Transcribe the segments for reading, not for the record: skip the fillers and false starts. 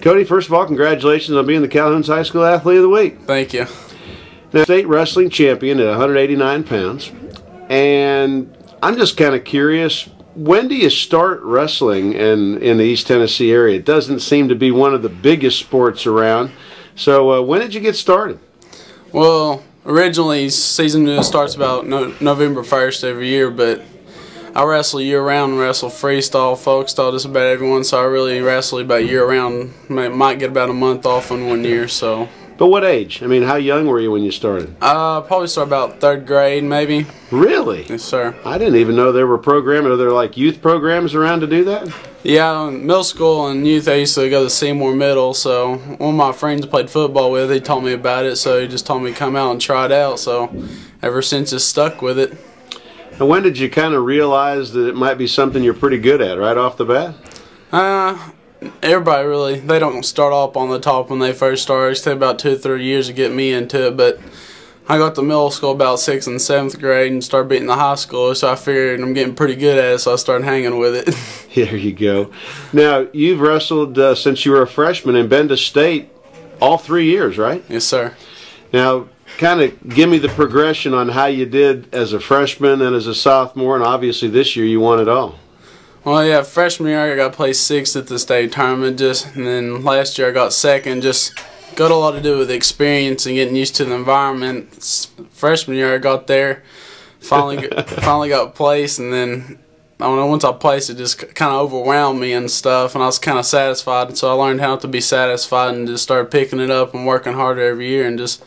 Cody, first of all, congratulations on being the Calhoun's High School Athlete of the Week. Thank you. Now, state wrestling champion at 189 pounds. And I'm just kind of curious, when do you start wrestling in the East Tennessee area? It doesn't seem to be one of the biggest sports around. So when did you get started? Well, originally season starts about November 1st every year, but I wrestle year-round, wrestle freestyle, folk style, just about everyone, so I really wrestle about year-round. Might get about a month off in 1 year, so. But what age? I mean, how young were you when you started? Probably start about 3rd grade, maybe. Really? Yes, sir. I didn't even know there were programs. Are there like youth programs around to do that? Yeah, in middle school and youth, I used to go to Seymour Middle, so one of my friends I played football with, he told me about it, so he just told me to come out and try it out, so ever since just stuck with it. And when did you kind of realize that it might be something you're pretty good at, right off the bat? Everybody really, they don't start off on the top when they first start. It takes about 2 or 3 years to get me into it, but I got to middle school about 6th and 7th grade and started beating the high school, so I figured I'm getting pretty good at it, so I started hanging with it. There you go. Now, you've wrestled since you were a freshman and been to state all 3 years, right? Yes, sir. Now, kind of give me the progression on how you did as a freshman and as a sophomore, and obviously this year you won it all. Well, yeah, freshman year I got placed 6th at the state tournament, and then last year I got 2nd. Just got a lot to do with experience and getting used to the environment. Freshman year I got there, finally got placed, and then I don't know, once I placed it just kind of overwhelmed me and stuff, and I was kind of satisfied. So I learned how to be satisfied and just started picking it up and working harder every year and just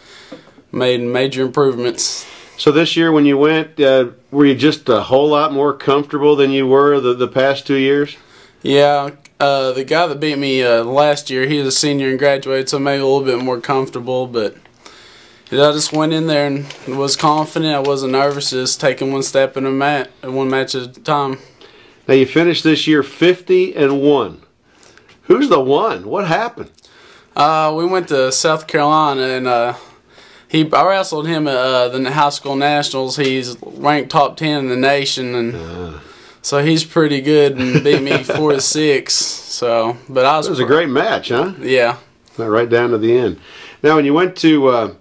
made major improvements. So this year when you went, were you just a whole lot more comfortable than you were the past 2 years? Yeah, the guy that beat me last year, he was a senior and graduated, so maybe a little bit more comfortable, but I just went in there and was confident. I wasn't nervous, just taking one step in one match at a time. Now you finished this year 50-1. Who's the one? What happened? We went to South Carolina, and I wrestled him at the high school nationals. He's ranked top 10 in the nation, and so he's pretty good and beat me 4-6. So, but it was a great match, huh? Yeah. Right down to the end. Now, when you went to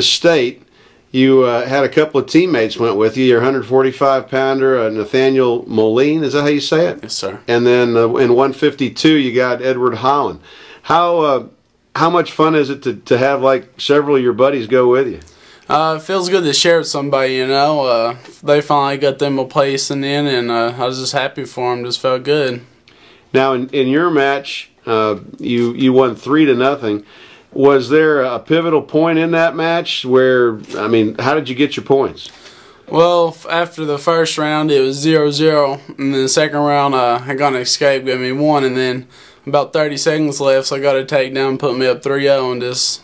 state, you had a couple of teammates went with you. Your 145-pounder, Nathaniel Moline. Is that how you say it? Yes, sir. And then in 152, you got Edward Holland. How much fun is it to have like several of your buddies go with you? It feels good to share with somebody, you know. They finally got them a place in, and I was just happy for them. Just felt good. Now, in your match, you won 3-0. Was there a pivotal point in that match where, I mean, how did you get your points? Well, after the first round, it was 0-0, and then the second round, I got an escape, got me 1, and then about 30 seconds left, so I got a takedown, put me up 3-0, and just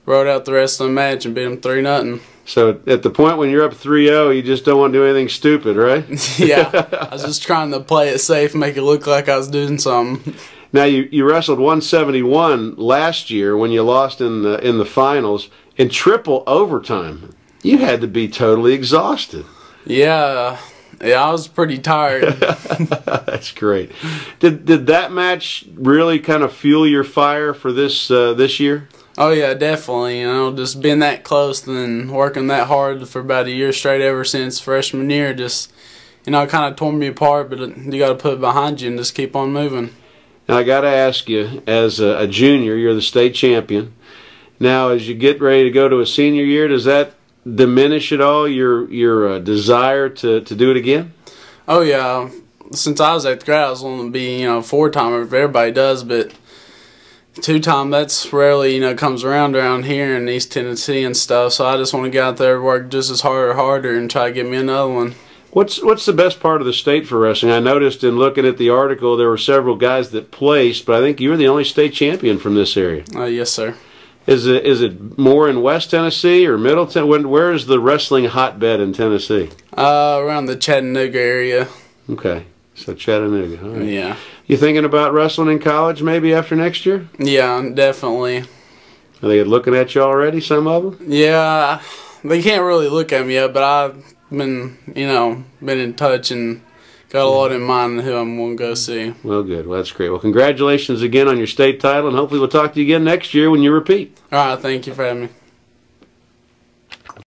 rode out the rest of the match and beat him 3-0. So at the point when you're up 3-0, you just don't want to do anything stupid, right? Yeah, I was just trying to play it safe, make it look like I was doing something. Now you wrestled 171 last year when you lost in the finals in triple overtime. You had to be totally exhausted. Yeah, I was pretty tired. That's great. Did that match really kind of fuel your fire for this year? Oh yeah, definitely. You know, just being that close and working that hard for about a year straight ever since freshman year, just, you know, it kind of tore me apart. But you got to put it behind you and just keep on moving. Now I got to ask you, as a junior, you're the state champion. Now, as you get ready to go to a senior year, does that diminish at all your desire to do it again? Oh yeah, since I was 8th grade, I was wanting to be, you know, 4-timer. Everybody does, but 2-time, that's rarely, you know, comes around here in East Tennessee and stuff. So I just want to get out there, work just as hard or harder, and try to get me another one. What's the best part of the state for wrestling? I noticed in looking at the article there were several guys that placed, but I think you were the only state champion from this area. Yes, sir. Is it more in West Tennessee or Middle Tennessee? Where is the wrestling hotbed in Tennessee? Around the Chattanooga area. Okay, so Chattanooga. All right. Yeah. You thinking about wrestling in college maybe after next year? Yeah, definitely. Are they looking at you already, some of them? Yeah, they can't really look at me yet, but I've been in touch and got a lot in mind who I'm going to go see. Well, good. Well, that's great. Well, congratulations again on your state title, and hopefully we'll talk to you again next year when you repeat. All right, thank you for having me.